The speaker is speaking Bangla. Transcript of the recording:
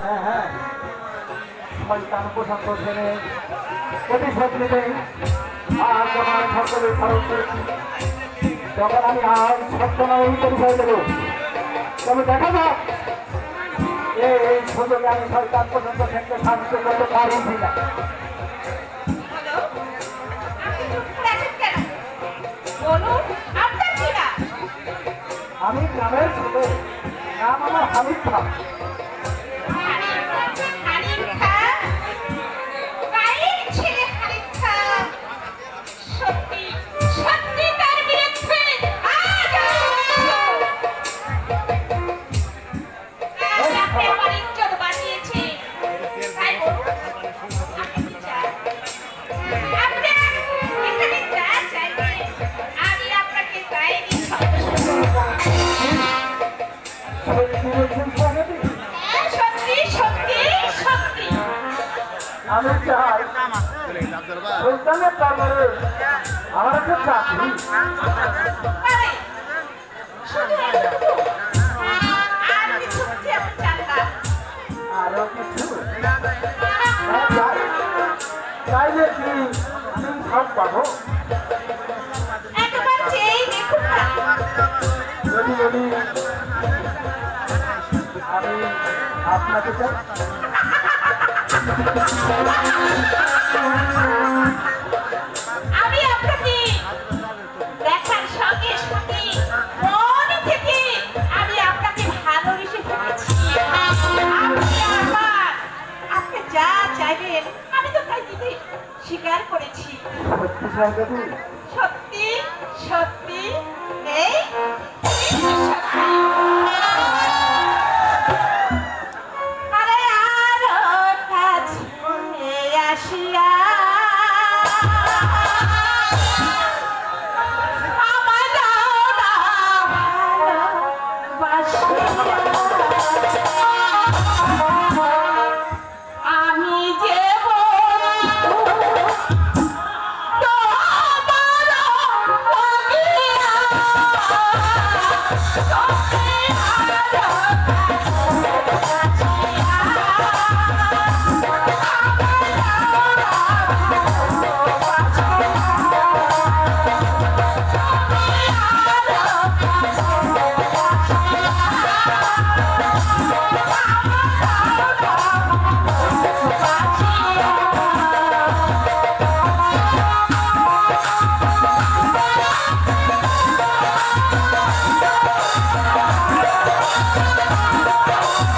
হ্যাঁ হ্যাঁ সবাই তার পোশাক করছেন প্রতিশোধ নিতে আর যখন সকলে খরচ করেছি তখন আমি আর সত্য নয় পরিচয় দেবো। তবে দেখা যাক এই সুযোগে আমি সরকার পর্যন্ত ক্ষেত্রে সাহায্য করতে পারি কিনা। আমি গ্রামের ছেলে, নাম আমার হামিদ খান। আমি চাই সুলতানের দরবারে আমার একটা চাকরি। আরো কিছু চাইলে কি আমি সব পাবো? যদি বলি আমি আপনাকে চাই আমি আপনাকে দেখার সঙ্গে সঙ্গে মন থেকে আমি আপনাকে ভালোবেসে ফেলেছি। আপনি যা চাইবেন আমি তো তাই দিতে স্বীকার করেছি। সত্যি সত্যি সত্যি এই